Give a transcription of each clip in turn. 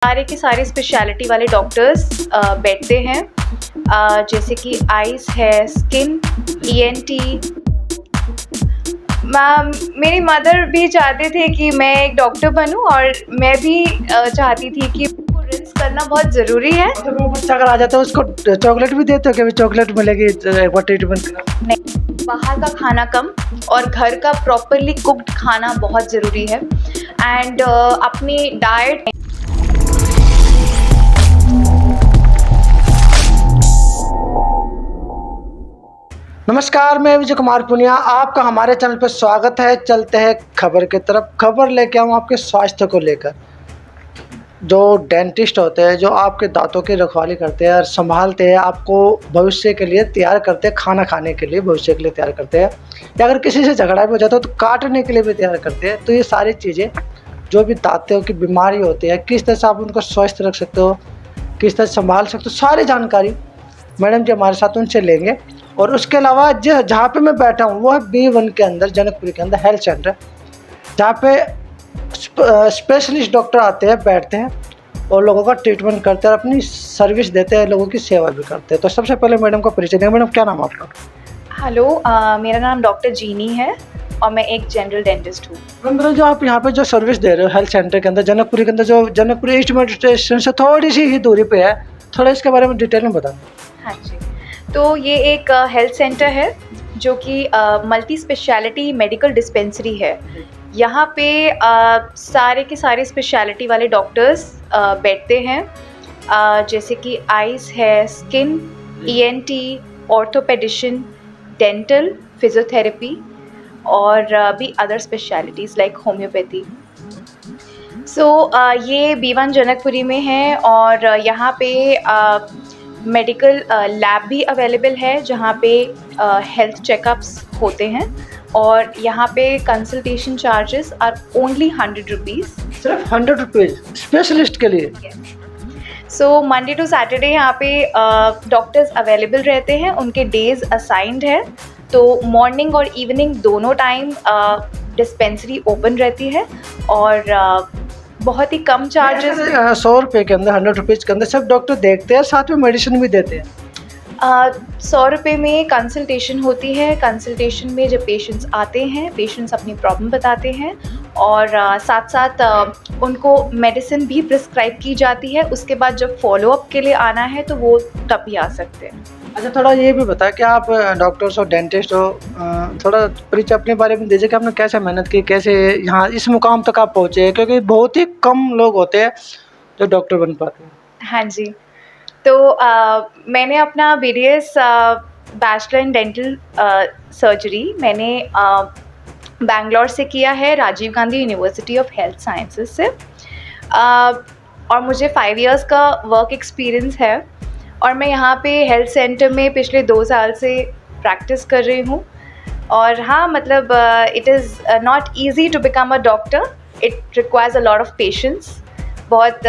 सारे के सारे स्पेशलिटी वाले डॉक्टर्स बैठते हैं, जैसे कि आइज़ है, स्किन, ईएनटी। मेरी मदर भी चाहते थे कि मैं एक डॉक्टर बनूं और मैं भी चाहती थी कि उनको रिंस करना बहुत ज़रूरी है। तो वो बच्चा अगर आ जाता है उसको चॉकलेट भी देते हो कि चॉकलेट मिलेगी एक बार ट्रीटमेंट करा? नहीं, बाहर का खाना कम और घर का प्रॉपरली कुक्ड खाना बहुत ज़रूरी है। एंड अपनी डाइट नमस्कार, मैं विजय कुमार पुनिया, आपका हमारे चैनल पर स्वागत है। चलते हैं खबर की तरफ। खबर लेके आऊँ आपके स्वास्थ्य को लेकर। जो डेंटिस्ट होते हैं, जो आपके दांतों की रखवाली करते हैं और संभालते हैं, आपको भविष्य के लिए तैयार करते हैं, खाना खाने के लिए भविष्य के लिए तैयार करते हैं, या अगर किसी से झगड़ा भी हो जाता है तो काटने के लिए भी तैयार करते हैं। तो ये सारी चीज़ें जो भी दांतों की बीमारी होती है, किस तरह से आप उनको स्वस्थ रख सकते हो, किस तरह से संभाल सकते हो, सारी जानकारी मैडम जी हमारे साथ उनसे लेंगे। और उसके अलावा जहाँ पे मैं बैठा हूँ वो है B1 के अंदर, जनकपुरी के अंदर हेल्थ सेंटर, जहाँ पे स्पेशलिस्ट डॉक्टर आते हैं, बैठते हैं और लोगों का ट्रीटमेंट करते हैं और अपनी सर्विस देते हैं, लोगों की सेवा भी करते हैं। तो सबसे पहले मैडम को परिचय देंगे। मैडम, क्या नाम आपका? हेलो, मेरा नाम डॉक्टर जीनी है और मैं एक जनरल डेंटिस्ट हूँ। मैडम, जो आप यहाँ पे जो सर्विस दे रहे हो हेल्थ सेंटर के अंदर, जनकपुरी के अंदर, जो जनकपुरी ईस्ट मेट्रो स्टेशन से थोड़ी सी ही दूरी पे है, थोड़ा इसके बारे में डिटेल में बताएं। हाँ जी, तो ये एक हेल्थ सेंटर है जो कि मल्टी स्पेशलिटी मेडिकल डिस्पेंसरी है। यहाँ पे सारे के सारे स्पेशलिटी वाले डॉक्टर्स बैठते हैं, जैसे कि आइज़ है, skin, ENT, orthopaedician, dental, physiotherapy और भी अदर स्पेशलिटीज़ लाइक होम्योपैथी। ये B1 जनकपुरी में है और यहाँ पे मेडिकल लैब भी अवेलेबल है जहाँ पे हेल्थ चेकअप्स होते हैं और यहाँ पे consultation charges are only 100 rupees. सिर्फ 100 रुपीज़ स्पेशलिस्ट के लिए? सो मंडे टू सैटरडे यहाँ पे डॉक्टर्स अवेलेबल रहते हैं, उनके डेज असाइंड है। तो मॉर्निंग और इवनिंग दोनों टाइम डिस्पेंसरी ओपन रहती है और बहुत ही कम चार्जेस। 100 रुपये के अंदर, 100 रुपीज़ के अंदर सब डॉक्टर देखते हैं, साथ में मेडिसिन भी देते हैं। 100 रुपये में कंसल्टेशन होती है। कंसल्टेशन में जब पेशेंट्स आते हैं, पेशेंट्स अपनी प्रॉब्लम बताते हैं और साथ साथ उनको मेडिसिन भी प्रिस्क्राइब की जाती है। उसके बाद जब फॉलोअप के लिए आना है तो वो तब भी आ सकते हैं। अच्छा, थोड़ा ये भी बताएं कि आप डॉक्टर्स हो, डेंटिस्ट हो, थोड़ा परिचय अपने बारे में दीजिए कि आपने कैसे मेहनत की, कैसे यहाँ इस मुकाम तक आप पहुँचे, क्योंकि बहुत ही कम लोग होते हैं जो डॉक्टर बन पाते हैं। हाँ जी, तो मैंने अपना BDS bachelor in dental surgery मैंने बैंगलोर से किया है, Rajiv Gandhi university of health sciences से, और मुझे 5 इयर्स का वर्क एक्सपीरियंस है और मैं यहाँ पे हेल्थ सेंटर में पिछले 2 साल से प्रैक्टिस कर रही हूँ। और हाँ, मतलब it is not easy to become a doctor, it requires a lot of patience. बहुत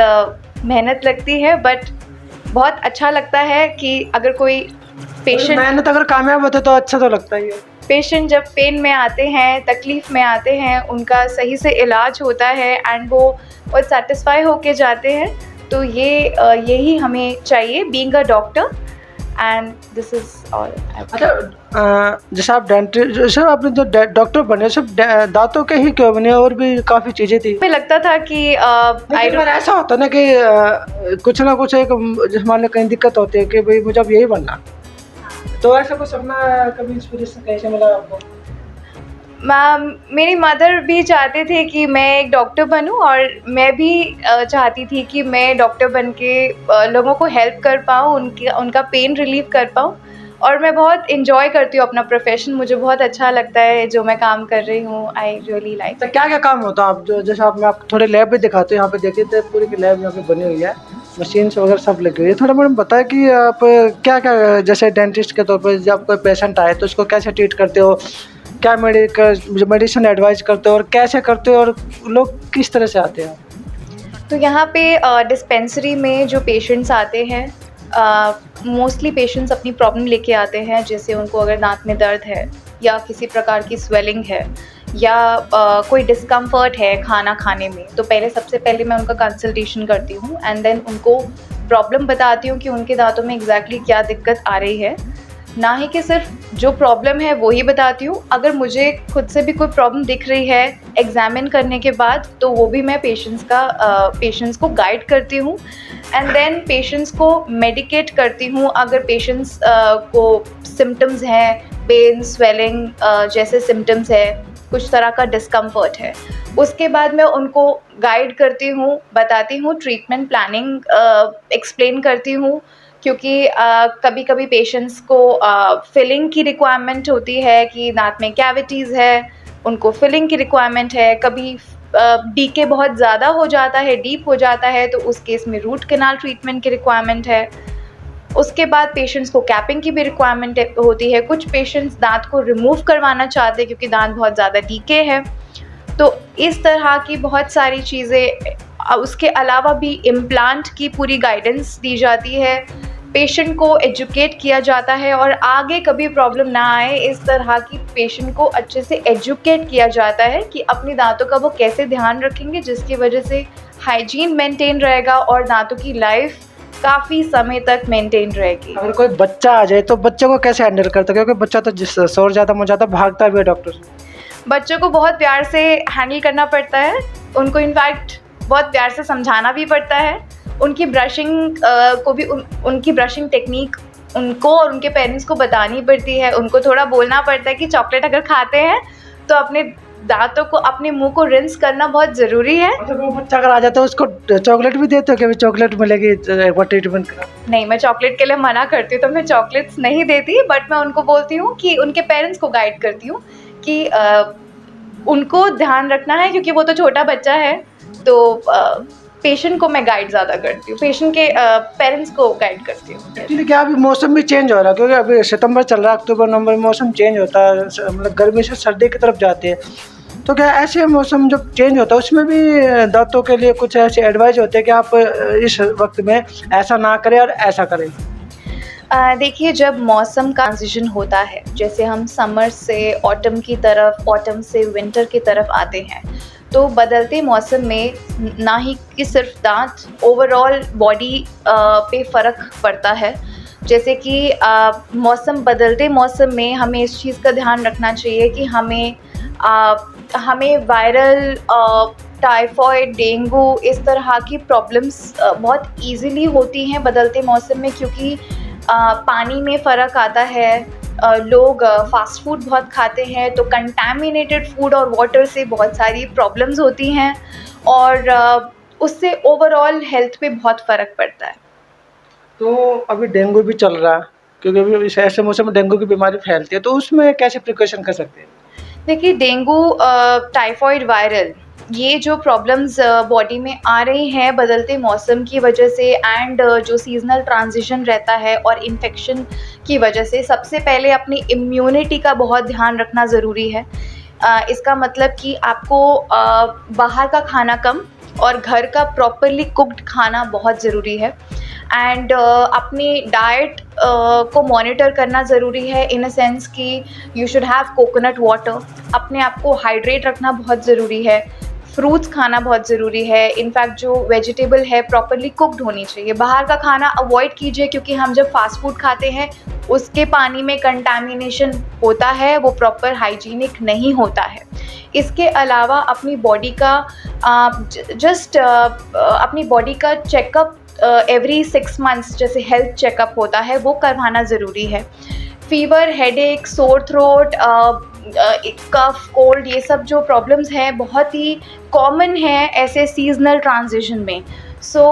मेहनत लगती है, बट बहुत अच्छा लगता है कि अगर कोई पेशेंट, मेहनत अगर कामयाब होते तो अच्छा तो लगता ही है। पेशेंट जब पेन में आते हैं, तकलीफ़ में आते हैं, उनका सही से इलाज होता है एंड वो बहुत सेटिस्फाई होके जाते हैं। तो यही हमें चाहिए being a doctor, and this is all. अच्छा, जैसे आप डेंटिस्ट, जैसे आपने जो डॉक्टर बने, सिर्फ दांतों के ही क्यों बने, और भी काफ़ी चीज़ें थी? मुझे लगता था कि ऐसा होता ना कि कुछ ना कुछ एक हमारे कहीं दिक्कत होती है कि भाई मुझे अब यही बनना, तो ऐसा कुछ अपना कभी इंस्पिरेशन कैसे मिला आपको? मेरी मदर भी चाहते थे कि मैं एक डॉक्टर बनूं और मैं भी चाहती थी कि मैं डॉक्टर बन के लोगों को हेल्प कर पाऊँ, उनका पेन रिलीव कर पाऊँ। और मैं बहुत इन्जॉय करती हूँ अपना प्रोफेशन, मुझे बहुत अच्छा लगता है जो मैं काम कर रही हूँ। I really like. तो क्या क्या काम होता है आप जो, जैसे आप, मैं आपको थोड़े लैब भी दिखाते हैं, यहाँ पे देखिए तो पूरी की लैब यहाँ पे बनी हुई है, मशीन्स वगैरह सब लगी हुई है। थोड़ा मैडम बताएं कि आप क्या क्या, जैसे डेंटिस्ट के तौर पर जब कोई पेशेंट आए तो उसको कैसे ट्रीट करते हो, क्या मेडिसिन एडवाइस करते हो और कैसे करते हो, और लोग किस तरह से आते हैं? तो यहाँ पे डिस्पेंसरी में जो पेशेंट्स आते हैं, मोस्टली पेशेंट्स अपनी प्रॉब्लम लेके आते हैं, जैसे उनको अगर दांत में दर्द है या किसी प्रकार की स्वेलिंग है या कोई डिस्कम्फर्ट है खाना खाने में, तो सबसे पहले मैं उनका कंसल्टेशन करती हूँ एंड देन उनको प्रॉब्लम बताती हूँ कि उनके दाँतों में एग्जैक्टली क्या दिक्कत आ रही है। ना ही कि सिर्फ जो प्रॉब्लम है वो ही बताती हूँ, अगर मुझे खुद से भी कोई प्रॉब्लम दिख रही है एग्जामिन करने के बाद, तो वो भी मैं पेशेंट्स को गाइड करती हूँ एंड देन पेशेंट्स को मेडिकेट करती हूँ। अगर पेशेंट्स को सिम्टम्स हैं, पेन, स्वेलिंग जैसे सिम्टम्स है, कुछ तरह का डिस्कम्फर्ट है, उसके बाद मैं उनको गाइड करती हूँ, बताती हूँ, ट्रीटमेंट प्लानिंग एक्सप्लेन करती हूँ, क्योंकि कभी कभी पेशेंट्स को फिलिंग की रिक्वायरमेंट होती है कि दांत में कैविटीज़ है, उनको फिलिंग की रिक्वायरमेंट है। कभी डीके बहुत ज़्यादा हो जाता है, डीप हो जाता है, तो उस केस में रूट कैनाल ट्रीटमेंट की रिक्वायरमेंट है। उसके बाद पेशेंट्स को कैपिंग की भी रिक्वायरमेंट होती है। कुछ पेशेंट्स दांत को रिमूव करवाना चाहते हैं क्योंकि दांत बहुत ज़्यादा डीके है। तो इस तरह की बहुत सारी चीज़ें, उसके अलावा भी इम्प्लांट की पूरी गाइडेंस दी जाती है, पेशेंट को एजुकेट किया जाता है और आगे कभी प्रॉब्लम ना आए इस तरह की पेशेंट को अच्छे से एजुकेट किया जाता है कि अपने दांतों का वो कैसे ध्यान रखेंगे, जिसकी वजह से हाइजीन मेंटेन रहेगा और दांतों की लाइफ काफ़ी समय तक मेंटेन रहेगी। अगर कोई बच्चा आ जाए तो बच्चे को कैसे हैंडल करते हैं, क्योंकि बच्चा तो जिस शोर ज़्यादा मचाता भागता भी है डॉक्टर से। बच्चों को बहुत प्यार से हैंडल करना पड़ता है, उनको इनफैक्ट बहुत प्यार से समझाना भी पड़ता है। उनकी ब्रशिंग को भी उनकी ब्रशिंग टेक्निक उनको और उनके पेरेंट्स को बतानी पड़ती है। उनको थोड़ा बोलना पड़ता है कि चॉकलेट अगर खाते हैं तो अपने दांतों को, अपने मुंह को रिंस करना बहुत ज़रूरी है। अच्छा, वो बच्चा अगर आ जाता है उसको चॉकलेट भी देते हो कि चॉकलेट मिलेगी एक बार ट्रीटमेंट करा? नहीं, मैं चॉकलेट के लिए मना करती हूँ, तो मैं चॉकलेट्स नहीं देती, बट मैं उनको बोलती हूँ कि उनके पेरेंट्स को गाइड करती हूँ कि उनको ध्यान रखना है, क्योंकि वो तो छोटा बच्चा है। तो पेशेंट को मैं गाइड ज़्यादा करती हूँ, पेशेंट के पेरेंट्स को गाइड करती हूँ। एक्चुअली क्या अभी मौसम भी चेंज हो रहा है, क्योंकि अभी सितंबर चल रहा है, अक्टूबर नवंबर में मौसम चेंज होता है, मतलब गर्मी से सर्दी की तरफ जाते हैं। तो क्या ऐसे मौसम जब चेंज होता है उसमें भी दांतों के लिए कुछ ऐसे एडवाइस होते हैं कि आप इस वक्त में ऐसा ना करें और ऐसा करें? देखिए, जब मौसम का ट्रांजिशन होता है, जैसे हम समर से ऑटम की तरफ, ऑटम से विंटर की तरफ आते हैं, तो बदलते मौसम में ना ही कि सिर्फ दांत, ओवरऑल बॉडी पे फ़र्क पड़ता है। जैसे कि बदलते मौसम में हमें इस चीज़ का ध्यान रखना चाहिए कि हमें वायरल टाइफॉइड, डेंगू, इस तरह की प्रॉब्लम्स बहुत ईज़िली होती हैं बदलते मौसम में, क्योंकि पानी में फ़र्क आता है। लोग फ़ास्ट फूड बहुत खाते हैं, तो कंटैमिनेटेड फूड और वाटर से बहुत सारी प्रॉब्लम्स होती हैं और उससे ओवरऑल हेल्थ पे बहुत फ़र्क पड़ता है। तो अभी डेंगू भी चल रहा है, क्योंकि अभी इस ऐसे मौसम में डेंगू की बीमारी फैलती है, तो उसमें कैसे प्रिकॉशन कर सकते हैं? देखिए, डेंगू, टाइफॉइड, वायरल, ये जो प्रॉब्लम्स बॉडी में आ रही हैं बदलते मौसम की वजह से एंड जो सीज़नल ट्रांजिशन रहता है और इन्फेक्शन की वजह से, सबसे पहले अपनी इम्यूनिटी का बहुत ध्यान रखना ज़रूरी है। इसका मतलब कि आपको बाहर का खाना कम और घर का प्रॉपरली कुक्ड खाना बहुत ज़रूरी है एंड अपनी डाइट को मॉनिटर करना ज़रूरी है, इन अ सेंस कि you should have coconut water. अपने आप को हाइड्रेट रखना बहुत ज़रूरी है, फ्रूट्स खाना बहुत ज़रूरी है। इनफैक्ट जो वेजिटेबल है प्रॉपरली कुक्ड होनी चाहिए। बाहर का खाना अवॉइड कीजिए, क्योंकि हम जब फास्ट फूड खाते हैं उसके पानी में कंटामिनेशन होता है, वो प्रॉपर हाइजीनिक नहीं होता है। इसके अलावा अपनी बॉडी का अपनी बॉडी का चेकअप एवरी 6 मंथ्स, जैसे हेल्थ चेकअप होता है, वो करवाना ज़रूरी है। फ़ीवर, हेडेक, सोर थ्रोट, कफ, कोल्ड, ये सब जो प्रॉब्लम्स हैं बहुत ही कॉमन है ऐसे सीज़नल ट्रांजिशन में। सो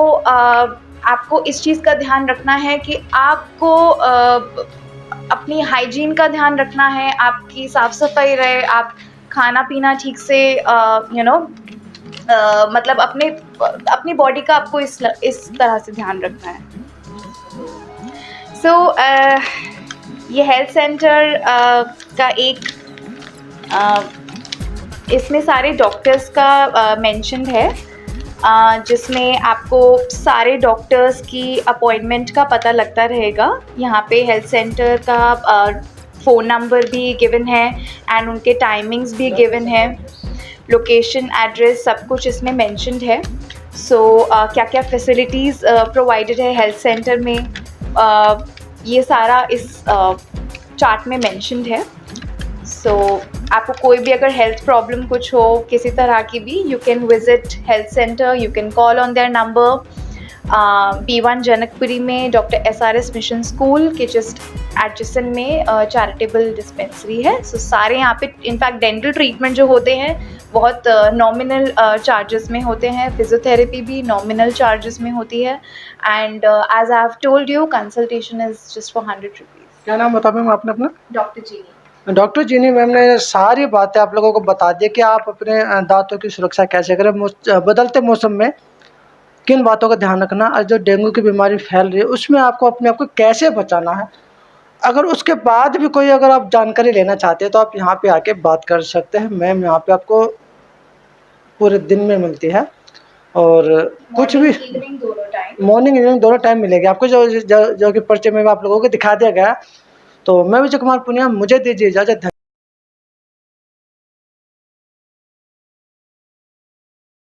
आपको इस चीज़ का ध्यान रखना है कि आपको अपनी हाइजीन का ध्यान रखना है, आपकी साफ़ सफाई रहे, आप खाना पीना ठीक से मतलब अपनी बॉडी का आपको इस तरह से ध्यान रखना है। ये हेल्थ सेंटर का एक इसमें सारे डॉक्टर्स का मेंशन है, जिसमें आपको सारे डॉक्टर्स की अपॉइंटमेंट का पता लगता रहेगा। यहाँ पे हेल्थ सेंटर का फ़ोन नंबर भी गिवन है एंड उनके टाइमिंग्स भी गिवन है, लोकेशन, एड्रेस सब कुछ इसमें मेंशन्ड है। सो क्या-क्या फैसिलिटीज़ प्रोवाइडेड है हेल्थ सेंटर में, ये सारा इस चार्ट में मेंशन्ड है। सो आपको कोई भी अगर हेल्थ प्रॉब्लम कुछ हो किसी तरह की भी, you can visit health centre, you can call on their number. B1 Janakpuri में डॉक्टर SRS मिशन स्कूल के जस्ट एडजेसेंट में चैरिटेबल डिस्पेंसरी है। सो सारे यहाँ पे इनफैक्ट डेंटल ट्रीटमेंट जो होते हैं बहुत नॉमिनल चार्जेस में होते हैं, फिजियोथेरेपी भी नॉमिनल चार्जेस में होती है and as I have told you consultation is just for 100 rupees. क्या नाम बताया मैम आपने अपना? Doctor Jeeni. Doctor Jeeni ma'am ने सारी बातें आप लोगों को बता दी कि आप अपने दांतों की सुरक्षा कैसे करें, बदलते मौसम में किन बातों का ध्यान रखना, और जो डेंगू की बीमारी फैल रही है उसमें आपको अपने आप को कैसे बचाना है। अगर उसके बाद भी कोई अगर आप जानकारी लेना चाहते हैं तो आप यहाँ पे आके बात कर सकते हैं। मैम यहाँ पे आपको पूरे दिन में मिलती है और कुछ भी मॉर्निंग इवनिंग दोनों टाइम मिलेगी आपको, जो कि पर्चे में आप लोगों को दिखा दिया गया। तो मैं विजय कुमार पुनिया, मुझे दीजिए इजाज़त।